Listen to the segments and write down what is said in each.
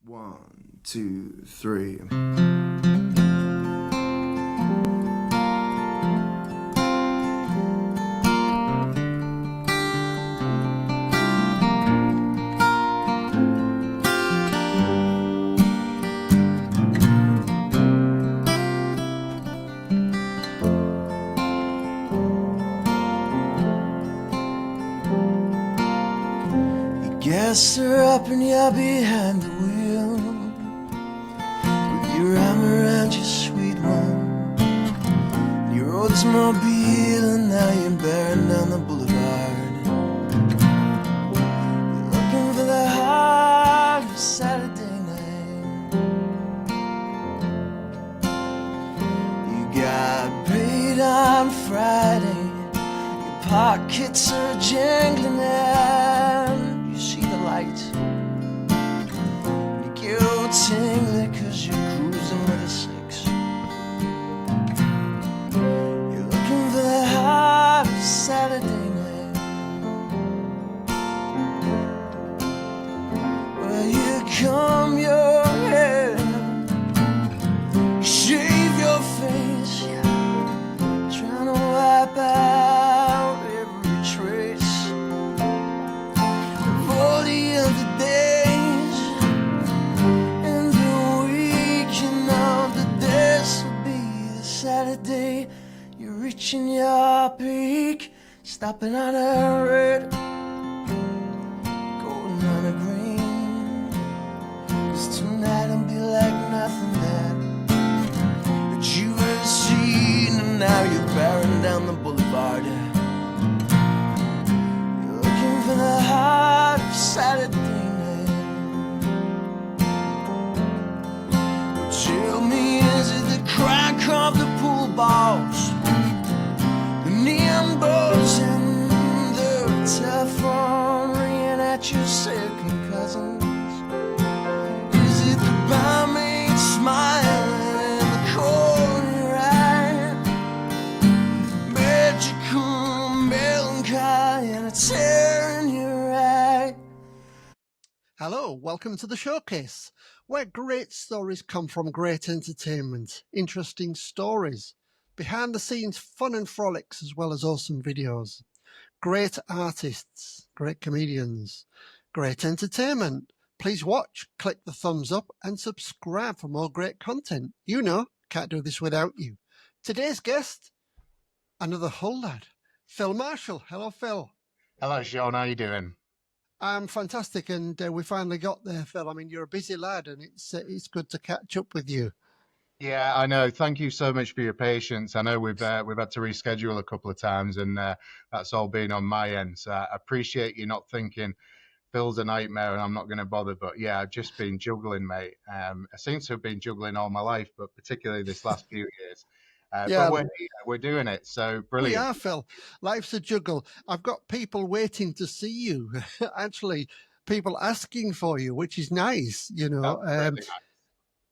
One, two, three. Guess they're up and you're behind the wheel with your arm around your sweet one. You rode this mobile and now you're bearing down the boulevard. You're looking for the heart of Saturday night. You got paid on Friday. Your pockets are jangling and you see the light. You get all tingly cause you're cruising with a six. You're looking for the heart of Saturday night. Well, you comb your hair, you shave your face, yeah, trying to wipe out every trace of all the other days, and the weekend of the days will be the Saturday you're reaching your peak, stopping on a red, going on a green. 'Cause tonight will be like nothing that you've ever seen, and now you're bearing down the boulevard. You're looking for the heart of Saturday night. Well, tell me, is it the crack of the pool balls, the EMBERS and the telephone ringing at your second cousins? Is it the barmaid smiling in the corner of your eye? Magical melancholy and a tear in your eye. Hello, welcome to the showcase, where great stories come from great entertainment, interesting stories, behind the scenes fun and frolics, as well as awesome videos, great artists, great comedians, great entertainment. Please watch, click the thumbs up and subscribe for more great content. You know, can't do this without you. Today's guest, another Hull lad, Phil Marshall. Hello, Phil. Hello, Sean. How you doing? I'm fantastic, and we finally got there, Phil. I mean, you're a busy lad, and it's good to catch up with you. Yeah, I know. Thank you so much for your patience. I know we've had to reschedule a couple of times, and that's all been on my end. So I appreciate you not thinking Phil's a nightmare and I'm not going to bother. But yeah, I've just been juggling, mate. I seem to have been juggling all my life, but particularly this last few years. Yeah, But we're here, we're doing it. So we brilliant. are, Phil. Life's a juggle. I've got people waiting to see you. Actually, people asking for you, which is nice, you know. That's really nice.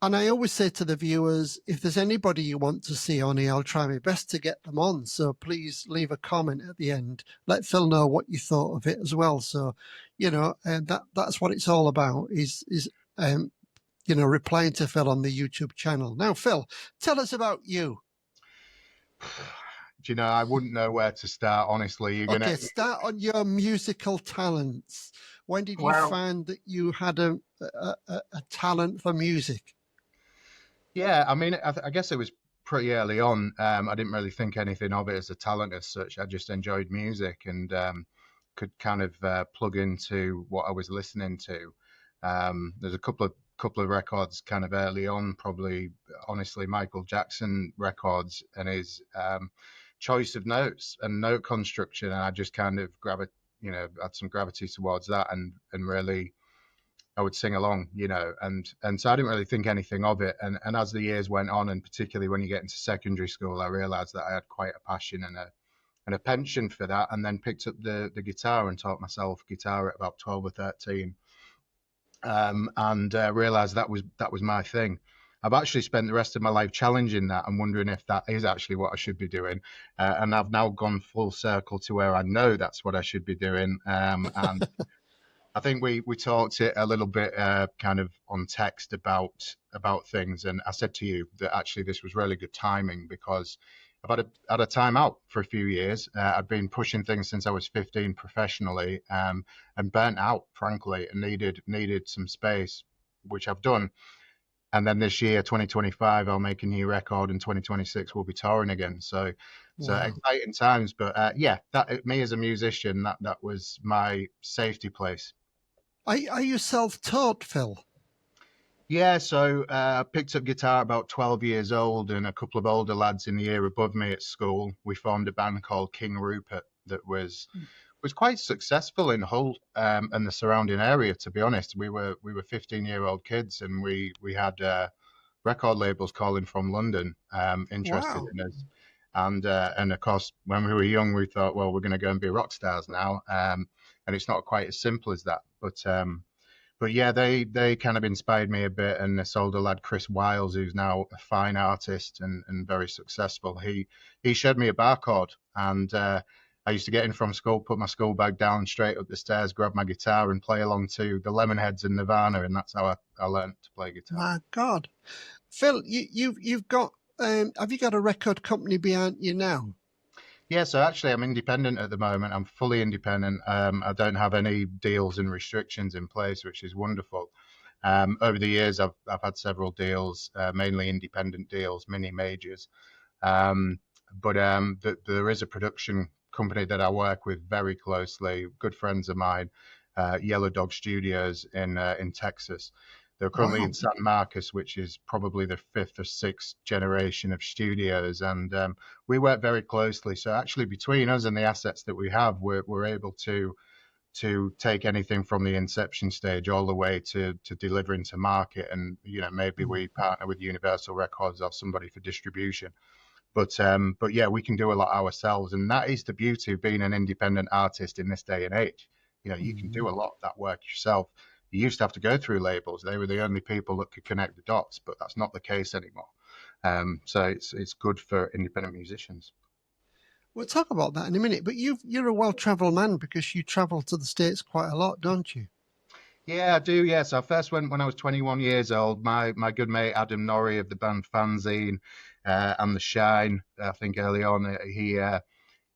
And I always say to the viewers, if there's anybody you want to see on here, I'll try my best to get them on. So please leave a comment at the end. Let Phil know what you thought of it as well. So, you know, and that's what it's all about is you know, replying to Phil on the YouTube channel. Now, Phil, tell us about you. Do you know, I wouldn't know where to start, honestly. You're Okay, gonna start on your musical talents. When did you Well- find that you had a talent for music? Yeah, I mean, I guess it was pretty early on. I didn't really think anything of it as a talent as such. I just enjoyed music and could kind of plug into what I was listening to. There's a couple of records kind of early on, probably honestly Michael Jackson records and his choice of notes and note construction, and I just kind of had some gravity towards that and really. I would sing along, you know, and so I didn't really think anything of it. And as the years went on, and particularly when you get into secondary school, I realised that I had quite a passion and a penchant for that. And then picked up the guitar and taught myself guitar at about 12 or 13, and realised that was my thing. I've actually spent the rest of my life challenging that and wondering if that is actually what I should be doing. And I've now gone full circle to where I know that's what I should be doing. And I think we talked it a little bit kind of on text about things, and I said to you that actually this was really good timing because I've had a time out for a few years. I've been pushing things since I was 15 professionally, and burnt out, frankly, and needed some space, which I've done. And then this year, 2025, I'll make a new record, and 2026 we'll be touring again. So Wow. exciting times. But yeah, that me as a musician, that was my safety place. Are you self-taught, Phil? Yeah, so I picked up guitar about 12 years old, and a couple of older lads in the year above me at school. We formed a band called King Rupert that was quite successful in Hull and the surrounding area. To be honest, we were 15-year-old kids, and we had record labels calling from London interested Wow. in us. And of course, when we were young, we thought, well, we're going to go and be rock stars now. And it's not quite as simple as that. But yeah, they kind of inspired me a bit. And this older lad, Chris Wiles, who's now a fine artist and very successful, he showed me a barcode, and I used to get in from school, put my school bag down, straight up the stairs, grab my guitar, and play along to the Lemonheads and Nirvana, and that's how I learned to play guitar. My God. Phil, you've got have you got a record company behind you now? Yeah, so actually, I'm independent at the moment. I'm fully independent. I don't have any deals and restrictions in place, which is wonderful. Over the years, I've had several deals, mainly independent deals, mini majors. Um, but there is a production company that I work with very closely, good friends of mine, Yellow Dog Studios in Texas. They're currently Wow. in San Marcos, which is probably the fifth or sixth generation of studios, and we work very closely. So actually, between us and the assets that we have, we're able to take anything from the inception stage all the way to delivering to market. And maybe Mm. we partner with Universal Records or somebody for distribution. But yeah, we can do a lot ourselves, and that is the beauty of being an independent artist in this day and age. You can do Mm. a lot of that work yourself. You used to have to go through labels; they were the only people that could connect the dots, but that's not the case anymore. So it's good for independent musicians. We'll talk about that in a minute. But you're a well-travelled man because you travel to the States quite a lot, don't you? Yeah, I do. Yeah, so I first went when I was 21 years old. My good mate Adam Norrie of the band Fanzine and The Shine. I think early on he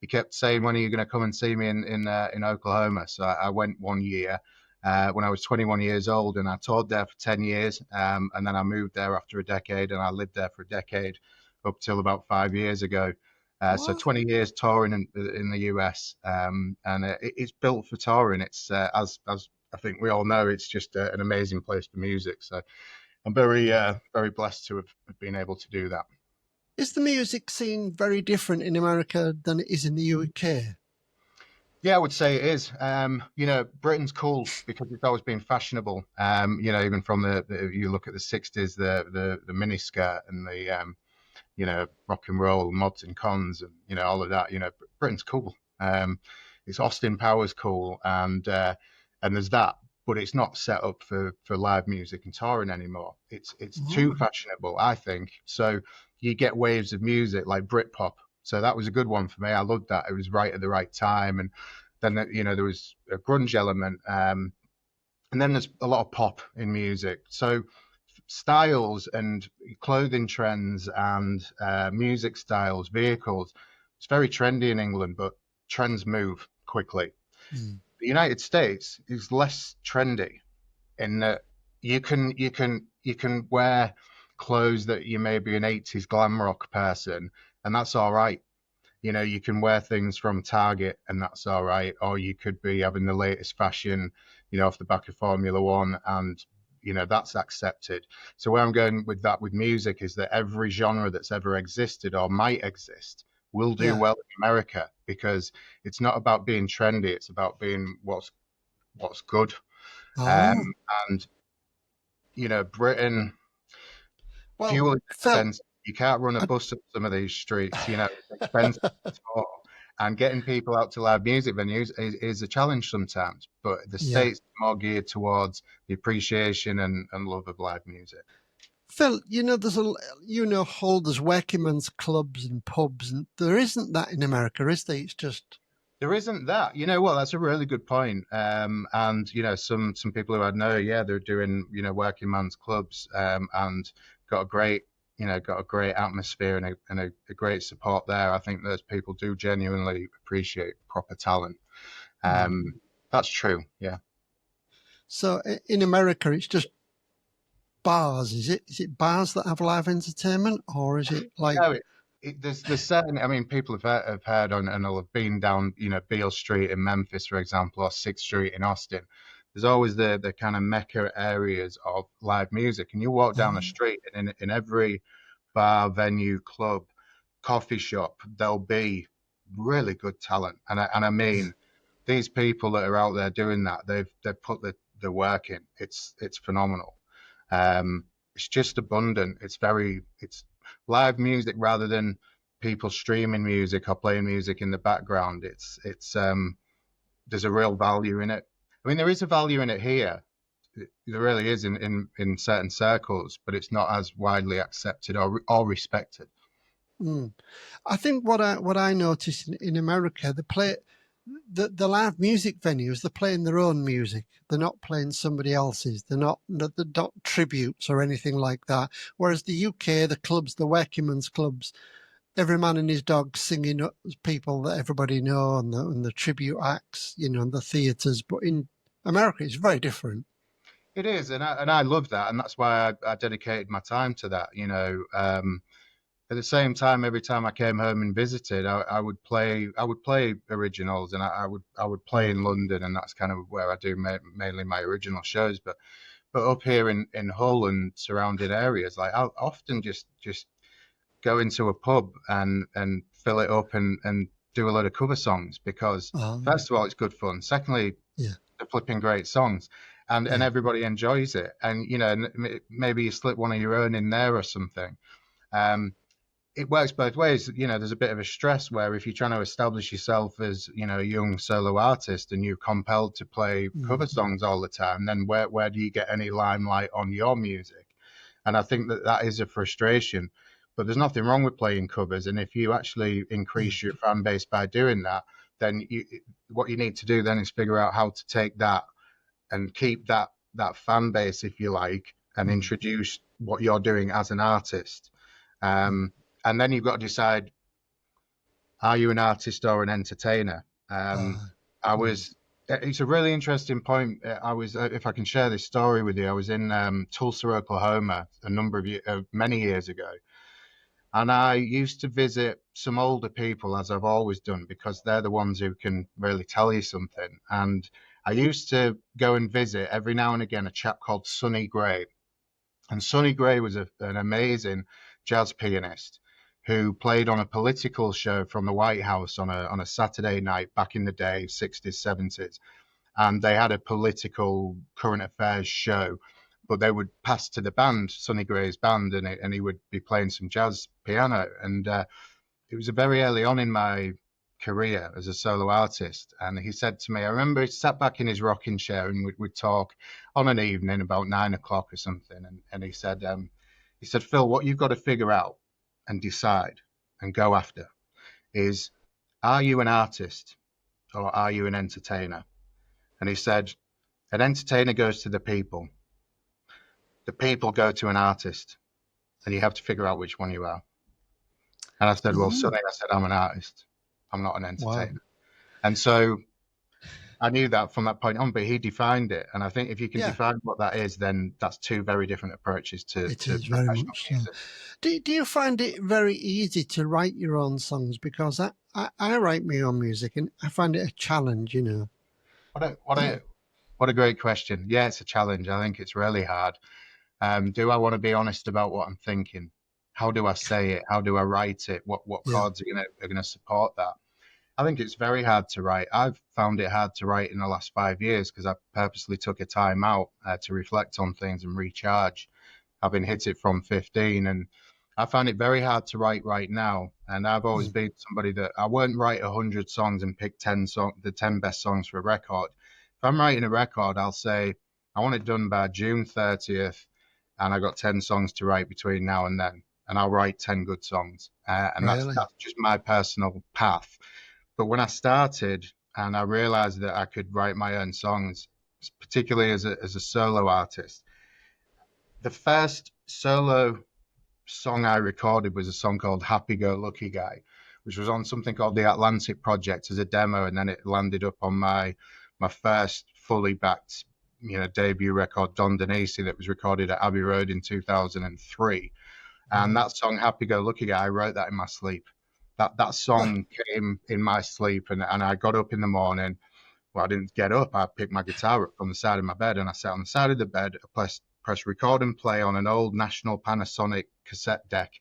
kept saying, "When are you going to come and see me in Oklahoma?" So I went one year when I was 21 years old, and I toured there for 10 years, and then I moved there after a decade, and I lived there for a decade up till about 5 years ago. So What? 20 years touring in the US, and it's built for touring. It's as I think we all know, it's just an amazing place for music. So I'm very blessed to have been able to do that. Is the music scene very different in America than it is in the UK? Yeah, I would say it is. Britain's cool because it's always been fashionable. Even from you look at the '60s, the miniskirt and the rock and roll mods and cons, and all of that. Britain's cool. It's Austin Powers cool, and there's that, but it's not set up for live music and touring anymore. It's too Oh. fashionable, I think. So you get waves of music like Britpop. So that was a good one for me. I loved that. It was right at the right time, and then there was a grunge element, and then there's a lot of pop in music. So styles and clothing trends and music styles, vehicles. It's very trendy in England, but trends move quickly. Mm. The United States is less trendy in that you can wear clothes that you may be an 80s glam rock person, and that's all right. You can wear things from Target and that's all right, or you could be having the latest fashion, off the back of Formula One, and that's accepted. So where I'm going with that with music is that every genre that's ever existed or might exist will do Yeah. well in America because it's not about being trendy, it's about being what's good. Oh. Um, and Britain, Well, fuel is Phil, expensive. You can't run a I, bus up some of these streets. It's expensive to tour. And getting people out to live music venues is a challenge sometimes. But the yeah. States are more geared towards the appreciation and love of live music. Phil, Hull, there's working men's clubs and pubs, and there isn't that in America, is there? It's just There isn't that. You know what? That's a really good point. And some people who I know, yeah, they're doing working man's clubs, and got a great got a great atmosphere and a great support there. I think those people do genuinely appreciate proper talent. Mm. That's true. Yeah. So in America, it's just bars, is it? Is it bars that have live entertainment, or is it like? No, there's certain. I mean, people have heard on and will have been down, Beale Street in Memphis, for example, or Sixth Street in Austin. There's always the kind of mecca areas of live music, and you walk down the Oh, street, and in every bar, venue, club, coffee shop, there'll be really good talent, and I yeah. mean, these people that are out there doing that, they've put the work in. It's phenomenal. Um, it's just abundant. It's live music rather than people streaming music or playing music in the background. It's there's a real value in it. I mean, there is a value in it here. There really is in certain circles, but it's not as widely accepted or respected. Mm. I think what I noticed in America, they play the live music venues. They're playing their own music. They're not playing somebody else's. They're not tributes or anything like that. Whereas the UK, the clubs, the working men's clubs, every man and his dog singing people that everybody know, and the tribute acts, and the theatres. But in America, it's very different. It is, and I love that, and that's why I dedicated my time to that. At the same time, every time I came home and visited, I would play originals, and I would play Mm. in London, and that's kind of where I do mainly my original shows. But up here in Hull and surrounding areas, like I'll often just go into a pub and fill it up and do a lot of cover songs because Um, first of all it's good fun. Secondly, yeah, they're flipping great songs, and yeah. everybody enjoys it. And maybe you slip one of your own in there or something. Um, it works both ways. There's a bit of a stress where if you're trying to establish yourself as, a young solo artist and you're compelled to play cover Mm. songs all the time, then where do you get any limelight on your music? And I think that is a frustration. But there's nothing wrong with playing covers. And if you actually Yeah. increase your fan base by doing that, then what you need to do then is figure out how to take that and keep that fan base, if you like, and Mm. introduce what you're doing as an artist. Mm. Um, and then you've got to decide: are you an artist or an entertainer? Uh, I mm. was. It's a really interesting point. I was, if I can share this story with you, I was in Tulsa, Oklahoma, many years ago, and I used to visit some older people, as I've always done, because they're the ones who can really tell you something. And I used to go and visit every now and again a chap called Sonny Gray. And Sonny Gray was an amazing jazz pianist who played on a political show from the White House on a Saturday night back in the day, 60s, 70s. And they had a political current affairs show, but they would pass to the band, Sonny Gray's band, and he would be playing some jazz piano. And it was very early on in my career as a solo artist. And he said to me, I remember he sat back in his rocking chair and we'd talk on an evening about 9 o'clock or something. And he said, Phil, what you've got to figure out and decide and go after is, are you an artist or are you an entertainer? And he said, an entertainer goes to the people go to an artist, and you have to figure out which one you are. And I said, well, Mm. Sonny, I said, I'm an artist. I'm not an Wow. entertainer. And so I knew that from that point on, but he defined it. And I think if you can Yeah, define what that is, then that's two very different approaches it to is very professional much so. music. Do you find it very easy to write your own songs? Because I write my own music and I find it a challenge. What a, what Uh, a, what a great question. Yeah, it's a challenge. I think it's really hard. Do I want to be honest about what I'm thinking? How do I say it? How do I write it? What yeah. chords are gonna support that? I think it's very hard to write. I've found it hard to write in the last 5 years because I purposely took a time out to reflect on things and recharge. I've been hit it from 15, and I find it very hard to write right now. And I've always Mm. been somebody that I won't write 100 songs and pick the 10 best songs for a record. If I'm writing a record, I'll say I want it done by June 30th, and I got 10 songs to write between now and then, and I'll write 10 good songs. And that's Really? that's just my personal path. But when I started and I realized that I could write my own songs, particularly as a solo artist, the first solo song I recorded was a song called Happy Go Lucky Guy, which was on something called the Atlantic Project as a demo, and then it landed up on my first fully backed, debut record, Don Denisi, that was recorded at Abbey Road in 2003. And that song, Happy Go Lucky Guy, I wrote that in my sleep. That song came in my sleep, and I got up in the morning. Well, I didn't get up. I picked my guitar up from the side of my bed, and I sat on the side of the bed, press record and play on an old National Panasonic cassette deck,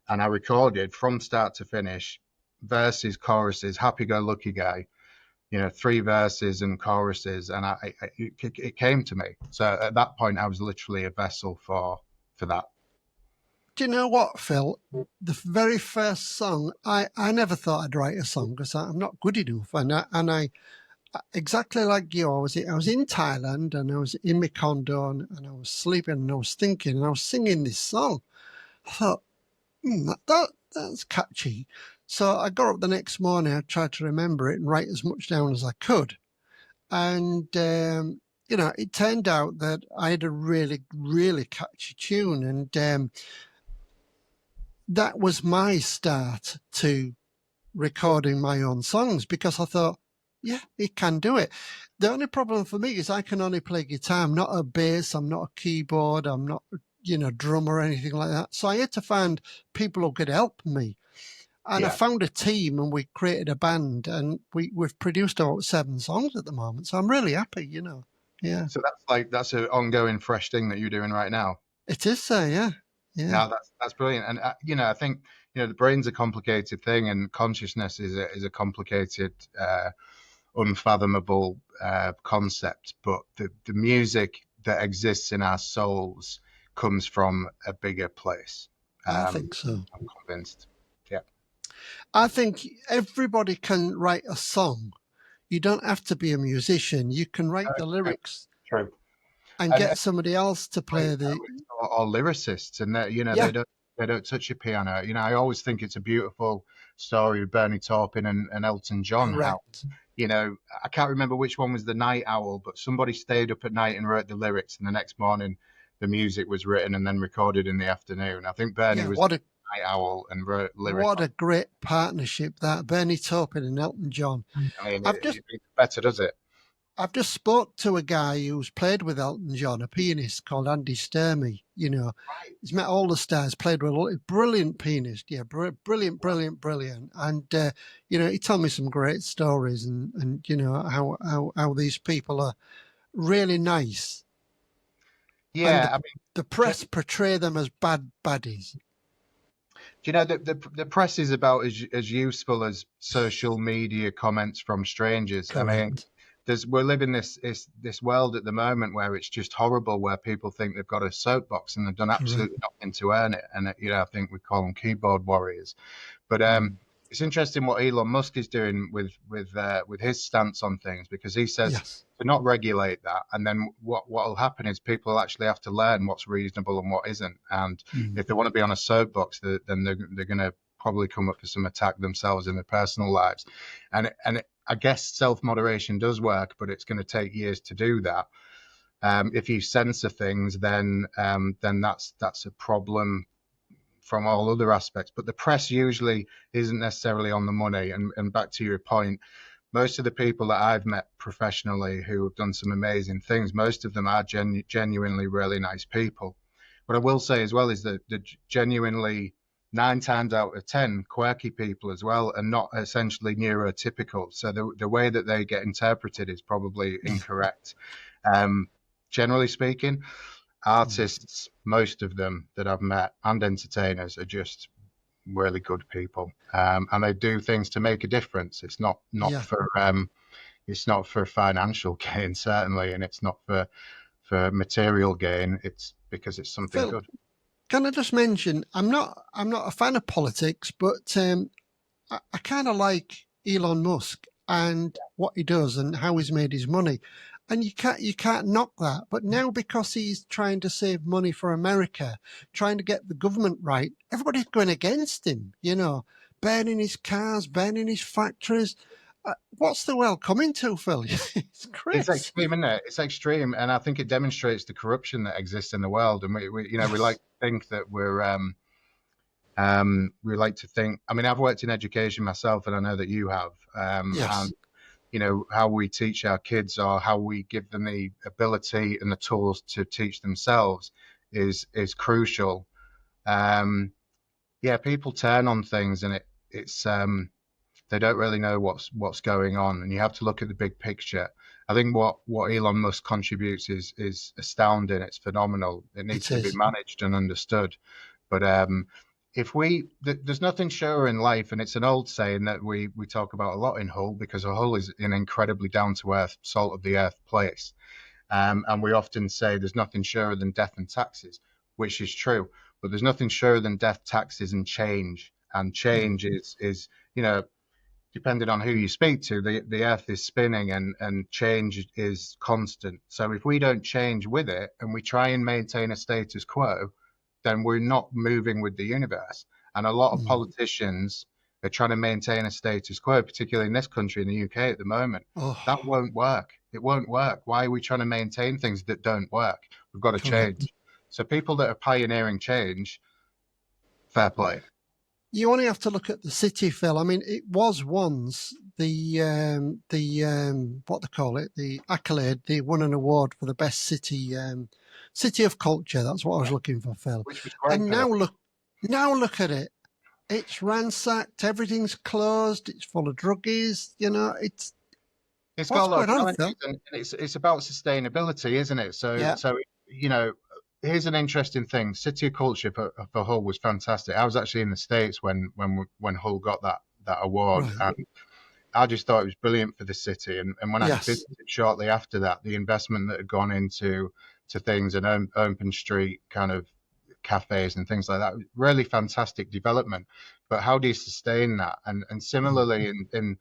and I recorded from start to finish, verses, choruses, Happy Go Lucky Guy, 3 verses and choruses, and it came to me. So at that point, I was literally a vessel for that. Do you know what, Phil? The very first song, I never thought I'd write a song because I'm not good enough. And I exactly like you, I was in Thailand and I was in my condo and I was sleeping and I was thinking and I was singing this song. I thought, that's catchy. So I got up the next morning, I tried to remember it and write as much down as I could. And, it turned out that I had a really, really catchy tune. And that was my start to recording my own songs because I thought, yeah, it can do it. The only problem for me is I can only play guitar. I'm not a bass. I'm not a keyboard. I'm not, drummer or anything like that. So I had to find people who could help me. And I found a team and we created a band and we've produced about 7 songs at the moment. So I'm really happy, Yeah. So that's an ongoing fresh thing that you're doing right now. It is, yeah. Yeah. No, that's brilliant. And I think the brain's a complicated thing, and consciousness is a complicated, unfathomable concept. But the music that exists in our souls comes from a bigger place. I think so. I'm convinced. Yeah. I think everybody can write a song. You don't have to be a musician. You can write the lyrics. True. And get somebody else to play or lyricists, and that they don't touch a piano. I always think it's a beautiful story of Bernie Taupin and Elton John. Correct. How I can't remember which one was the Night Owl, but somebody stayed up at night and wrote the lyrics, and the next morning the music was written and then recorded in the afternoon. I think Bernie was the Night Owl and wrote lyrics. What a great partnership that, Bernie Taupin and Elton John. I mean, it better, does it? I've just spoke to a guy who's played with Elton John, a pianist called Andy Sturmey. He's met all the stars, played with a brilliant pianist. Yeah, brilliant. And, he told me some great stories and how these people are really nice. Yeah, and the press portray them as baddies. Do you know the press is about as useful as social media comments from strangers? Correct. I mean, we're living this world at the moment where it's just horrible, where people think they've got a soapbox and they've done absolutely nothing to earn it. And I think we call them keyboard warriors. But it's interesting what Elon Musk is doing with his stance on things, because he says to not regulate that, and then what will happen is people will actually have to learn what's reasonable and what isn't. And if they want to be on a soapbox, then they're going to probably come up with some attack themselves in their personal lives. And I guess self-moderation does work, but it's going to take years to do that. If you censor things, then that's a problem from all other aspects. But the press usually isn't necessarily on the money. And back to your point, most of the people that I've met professionally who have done some amazing things, most of them are genuinely really nice people. What I will say as well is that the genuinely 9 times out of 10 quirky people as well, and not essentially neurotypical. So the way that they get interpreted is probably incorrect. Generally speaking, artists, most of them that I've met, and entertainers, are just really good people, and they do things to make a difference. It's not for financial gain, certainly, and it's not for material gain. It's because it's something Phil, good. Can I just mention, I'm not a fan of politics, but I kind of like Elon Musk and what he does and how he's made his money. And you can't knock that. But now, because he's trying to save money for America, trying to get the government right, everybody's going against him, burning his cars, burning his factories. What's the world coming to, Phil? It's It's crazy. extreme, isn't it? It's extreme, and I think it demonstrates the corruption that exists in the world. And we we like Yes. to think that we like to think. I mean, I've worked in education myself, and I know that you have. Yes, And how we teach our kids or how we give them the ability and the tools to teach themselves is crucial. Um, yeah, people turn on things, and it's they don't really know what's going on, and you have to look at the big picture. I think what Elon Musk contributes is astounding. It's phenomenal. It needs it to be is. managed and understood. But if there's nothing surer in life, and it's an old saying that we talk about a lot in Hull, because Hull is an incredibly down to earth, salt of the earth place. And we often say there's nothing surer than death and taxes, which is true. But there's nothing surer than death, taxes, and change. And Mm. change is depending on who you speak to, the earth is spinning, and change is constant. So if we don't change with it and we try and maintain a status quo, then we're not moving with the universe. And a lot of Mm. politicians are trying to maintain a status quo, particularly in this country, in the UK at the moment. That Oh, won't work. It won't work. Why are we trying to maintain things that don't work? We've got to correct. change. So people that are pioneering change, fair play. You only have to look at the city, Phil. I mean, it was once what they call it, the accolade. They won an award for the best city of culture. That's what I was looking for, Phil. Which was great And for them. now look at it. It's ransacked. Everything's closed. It's full of druggies. It's It's got what's a lot going of on, challenges, Phil? and it's about sustainability, isn't it? So Yeah, so here's an interesting thing. City of Culture for Hull was fantastic. I was actually in the States when Hull got that award, right. and I just thought it was brilliant for the city. And when I Yes. visited shortly after that, the investment that had gone into things and open street kind of cafes and things like that, really fantastic development. But how do you sustain that? And Mm. similarly in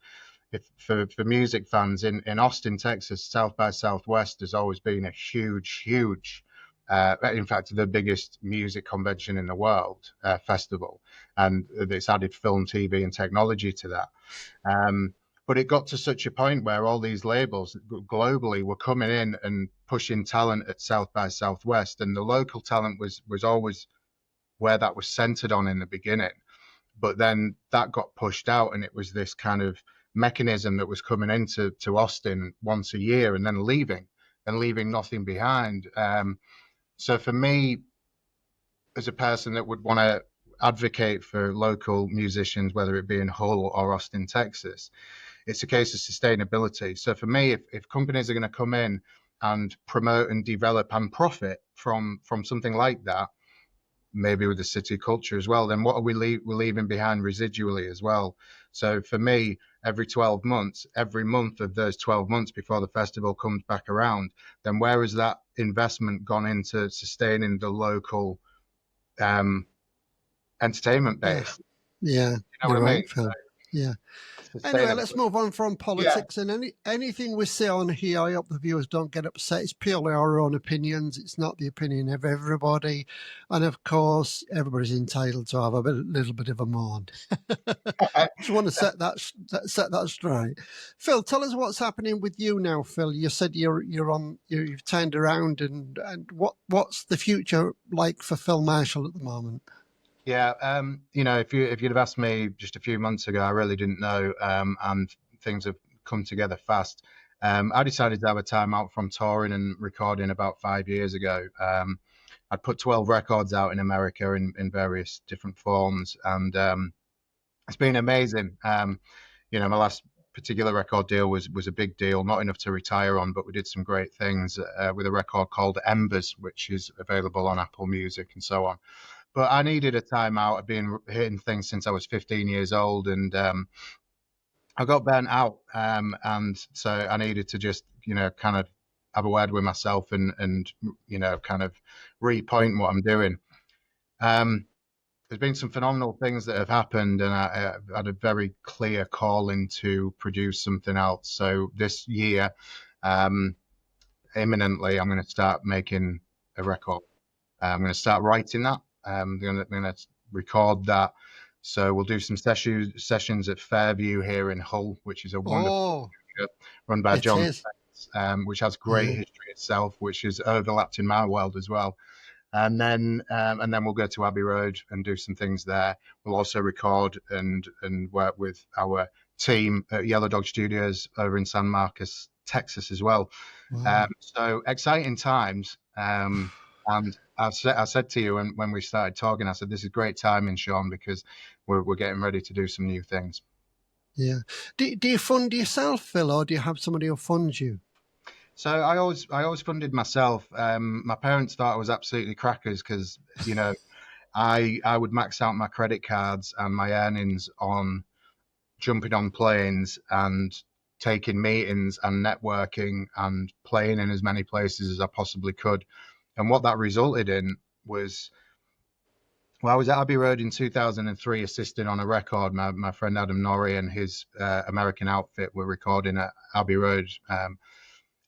if for music fans in Austin, Texas, South by Southwest has always been a huge, in fact, the biggest music convention in the world, festival, and it's added film, TV, and technology to that. Um, but it got to such a point where all these labels globally were coming in and pushing talent at South by Southwest, and the local talent was always where that was centered on in the beginning. But then that got pushed out, and it was this kind of mechanism that was coming into Austin once a year and then leaving nothing behind. So for me, as a person that would want to advocate for local musicians, whether it be in Hull or Austin, Texas, it's a case of sustainability. So for me, if companies are going to come in and promote and develop and profit from something like that, maybe with the city culture as well, then what are we're leaving behind residually as well? So for me, every 12 months, every month of those 12 months before the festival comes back around, then where has that investment gone into sustaining the local um, entertainment Yeah. base? Yeah. You know You're what I mean? right, Phil. Yeah. Anyway, let's Sustainability. move on from Yeah. politics. And anything we say on here, I hope the viewers don't get upset. It's purely our own opinions. It's not the opinion of everybody. And of course, everybody's entitled to have little bit of a moan. Just want to set that straight. Phil, tell us what's happening with you now. Phil, you said you've turned around, and what's the future like for Phil Marshall at the moment? Yeah, if you'd have asked me just a few months ago, I really didn't know, and things have come together fast. I decided to have a time out from touring and recording about 5 years ago. I'd put 12 records out in America in various different forms, and it's been amazing. My last particular record deal was a big deal, not enough to retire on, but we did some great things with a record called EMBERS, which is available on Apple Music and so on. But I needed a time out. I've been hitting things since I was 15 years old, and I got burnt out. And so I needed to just, kind of have a word with myself and kind of repoint what I'm doing. Um, there's been some phenomenal things that have happened, and I had a very clear calling to produce something else. So this year, um, imminently, I'm going to start making a record. I'm going to start writing that. I'm going to record that, So we'll do some sessions at Fairview here in Hull, which is a wonderful Oh, studio run by it John is. Spence, which has great Yeah. history itself, which is overlapped in my world as well. And then we'll go to Abbey Road and do some things there. We'll also record and work with our team at Yellow Dog Studios over in San Marcos, Texas as well. Wow. So exciting times. And I said to you when we started talking, I said, this is great timing, Sean, because we're getting ready to do some new things. Yeah. Do you fund yourself, Phil, or do you have somebody who funds you? So I always funded myself. My parents thought I was absolutely crackers because, you know, I would max out my credit cards and my earnings on jumping on planes and taking meetings and networking and playing in as many places as I possibly could. And what that resulted in was, well, I was at Abbey Road in 2003 assisting on a record. My friend Adam Norrie and his American outfit were recording at Abbey Road.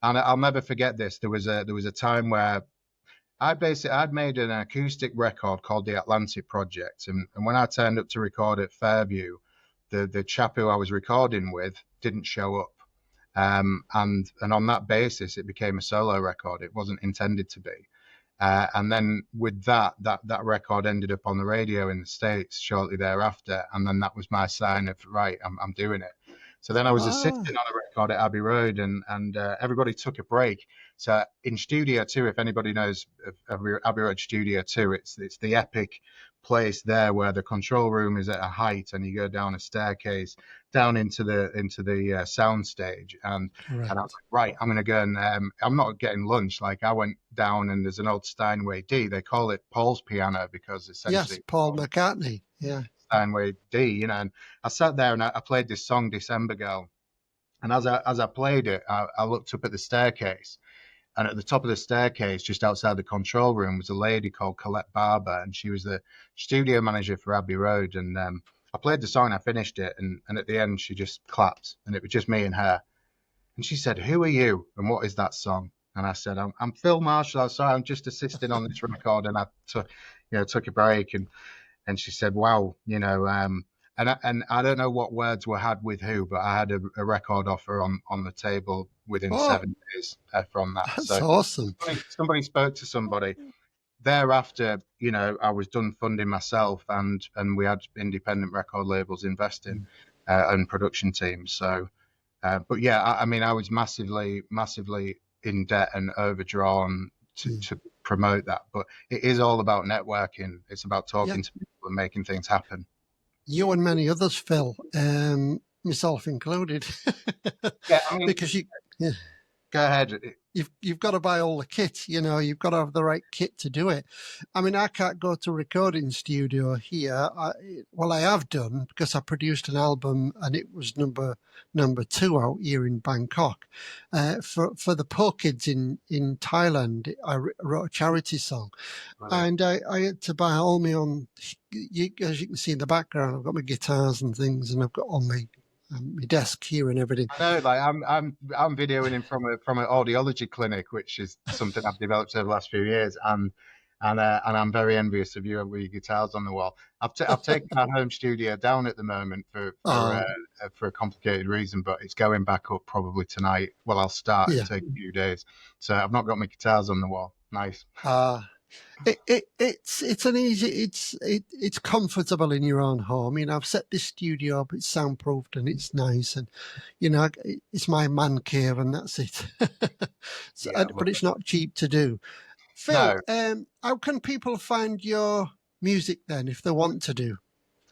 And I'll never forget this. There was a time where I'd made an acoustic record called the Atlantic Project, and when I turned up to record at Fairview, the chap who I was recording with didn't show up, and on that basis, it became a solo record. It wasn't intended to be, and then with that record ended up on the radio in the States shortly thereafter, and then that was my sign of right, I'm doing it. So then I was assisting on a record at Abbey Road, and everybody took a break. So in Studio 2, if anybody knows of Abbey Road Studio 2, it's the epic place there where the control room is at a height, and you go down a staircase down into the sound stage. And I was like, right, I'm going to go and I'm not getting lunch. Like I went down, and there's an old Steinway D. They call it Paul's piano because essentially Yes, Paul McCartney. Yeah. Steinway D, you know, and I sat there and I played this song, December Girl. And as I played it, I looked up at the staircase, and at the top of the staircase, just outside the control room, was a lady called Colette Barber, and she was the studio manager for Abbey Road. And I played the song, and I finished it, and at the end, she just clapped, and it was just me and her. And she said, "Who are you, and what is that song?" And I said, "I'm Phil Marshall. Sorry, I'm just assisting on this record." And I took a break, and she said, "Wow, you know." And I don't know what words were had with who, but I had a record offer on the table within 7 days from that. That's So awesome. somebody spoke to somebody. Thereafter, you know, I was done funding myself, and we had independent record labels investing and production teams. So, but yeah, I mean, I was massively in debt and overdrawn to promote that. But it is all about networking. It's about talking to people and making things happen. You and many others, Phil, myself included. Yeah, I mean, because go ahead. You've got to buy all the kit, you know, you've got to have the right kit to do it. I mean, I can't go to a recording studio here. I have done because I produced an album and it was number 2 out here in Bangkok. For the poor kids in Thailand, I wrote a charity song. And I had to buy all my own, as you can see in the background, I've got my guitars and things, and I've got all my desk here and everything. I know, like I'm videoing him from an audiology clinic, which is something I've developed over the last few years, and I'm very envious of you with your guitars on the wall. I've taken our home studio down at the moment for a complicated reason, but it's going back up probably tonight. Well, I'll start. It'll take a few days, so I've not got my guitars on the wall. Nice. It's comfortable in your own home. You know, I've set this studio up, it's soundproofed and it's nice, and you know, it's my man cave and that's it. But it's not cheap to do. Phil, how can people find your music then if they want to do?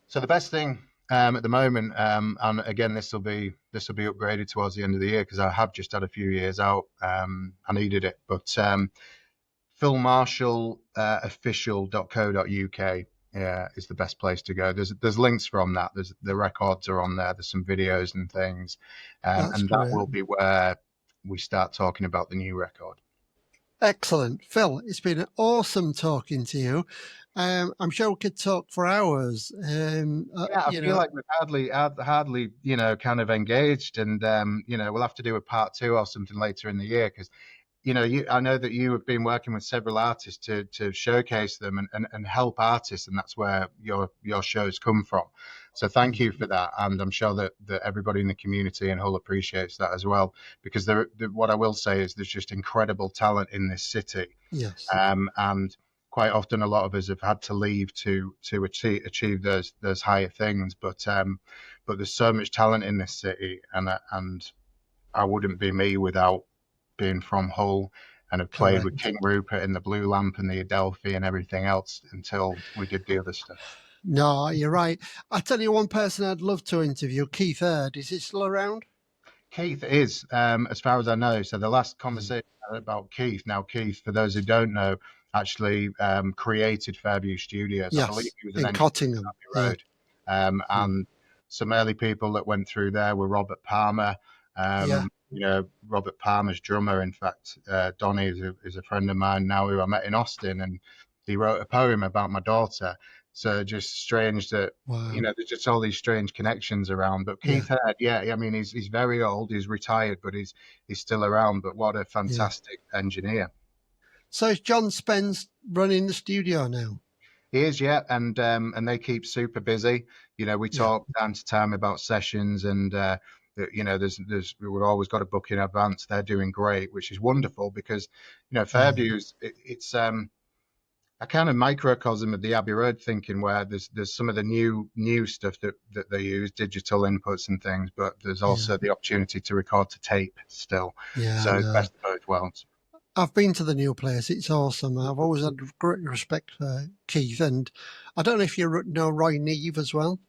So the best thing at the moment, and again, this will be upgraded towards the end of the year because I have just had a few years out. I needed it, but philmarshallofficial.co.uk is the best place to go. There's links from that. The records are on there. There's some videos and things, and that will be where we start talking about the new record. Excellent, Phil. It's been awesome talking to you. I'm sure we could talk for hours. I feel like we've hardly, you know, kind of engaged, and you know, we'll have to do a part 2 or something later in the year because you know, I know that you have been working with several artists to showcase them and help artists, and that's where your shows come from. So thank you for that, and I'm sure that everybody in the community in Hull appreciates that as well. Because what I will say is there's just incredible talent in this city, Yes. and quite often a lot of us have had to leave to achieve those higher things. But there's so much talent in this city, and I wouldn't be me without being from Hull and have played with Correct. King Rupert and the Blue Lamp and the Adelphi and everything else until we did the other stuff. No, you're right. I tell you, one person I'd love to interview, Keith Hurd. Is he still around? Keith is, as far as I know. So the last conversation about Keith. Now, Keith, for those who don't know, actually created Fairview Studios. I believe Yes, he was an in engineer Cottingham. on Abbey Road. And some early people that went through there were Robert Palmer. Yeah. You know, Robert Palmer's drummer. In fact, Donny is a friend of mine now who I met in Austin, and he wrote a poem about my daughter. So just strange that Wow. you know there's just all these strange connections around. But Keith Hurd, yeah, I mean he's very old, he's retired, but he's still around. But what a fantastic engineer. So is John Spence running the studio now? He is, yeah, and they keep super busy. You know, we talk time to time about sessions, and you know, we've always got a book in advance. They're doing great, which is wonderful because you know Fairview's it's a kind of microcosm of the Abbey Road thinking, where there's some of the new stuff that they use, digital inputs and things, but there's also the opportunity to record to tape still. Yeah. So best of both worlds. I've been to the new place. It's awesome. I've always had great respect for Keith, and I don't know if you know Roy Neve as well.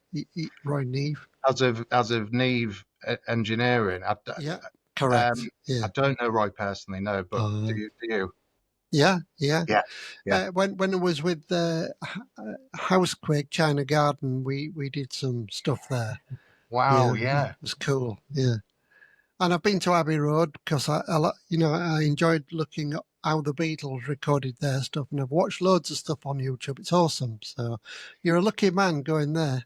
Roy Neve. As of Neve Engineering, Correct. I don't know Roy personally, no, but do you? Yeah. Yeah. When it was with Housequake China Garden, we did some stuff there. Wow, yeah. It was cool. Yeah. And I've been to Abbey Road because I enjoyed looking at how the Beatles recorded their stuff, and I've watched loads of stuff on YouTube. It's awesome. So you're a lucky man going there.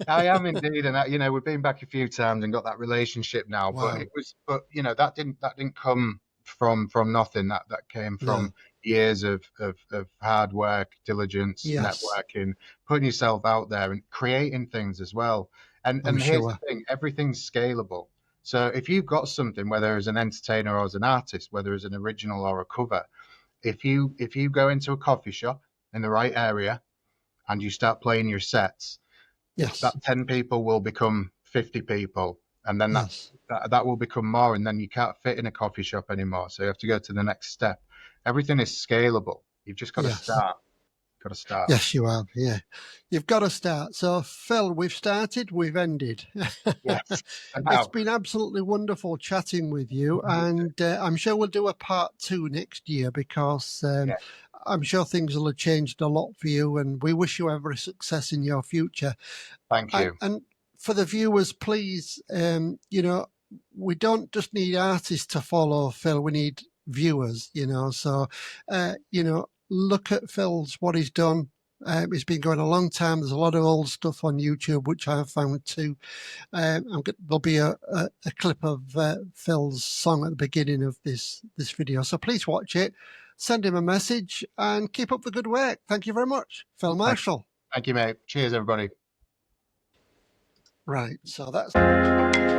I am indeed, and you know we've been back a few times and got that relationship now. Wow. But you know that didn't come from nothing. That came from years of hard work, diligence, networking, putting yourself out there, and creating things as well. And here's the thing: everything's scalable. So if you've got something, whether as an entertainer or as an artist, whether as an original or a cover, if you go into a coffee shop in the right area and you start playing your sets, that 10 people will become 50 people, and then that will become more, and then you can't fit in a coffee shop anymore. So you have to go to the next step. Everything is scalable. You've just got to start. Got to start. Yes, you have. Yeah, you've got to start. So, Phil, we've started, we've ended. Yes, it's been absolutely wonderful chatting with you, and I'm sure we'll do a part 2 next year because I'm sure things will have changed a lot for you, and we wish you every success in your future. Thank you. And for the viewers, please, you know, we don't just need artists to follow Phil. We need viewers, you know. So, you know, look at what he's done. It's been going a long time. There's a lot of old stuff on YouTube, which I've found too. There'll be a clip of Phil's song at the beginning of this video. So please watch it, send him a message, and keep up the good work. Thank you very much, Phil Marshall. Thank you, mate. Cheers, everybody. Right, so that's...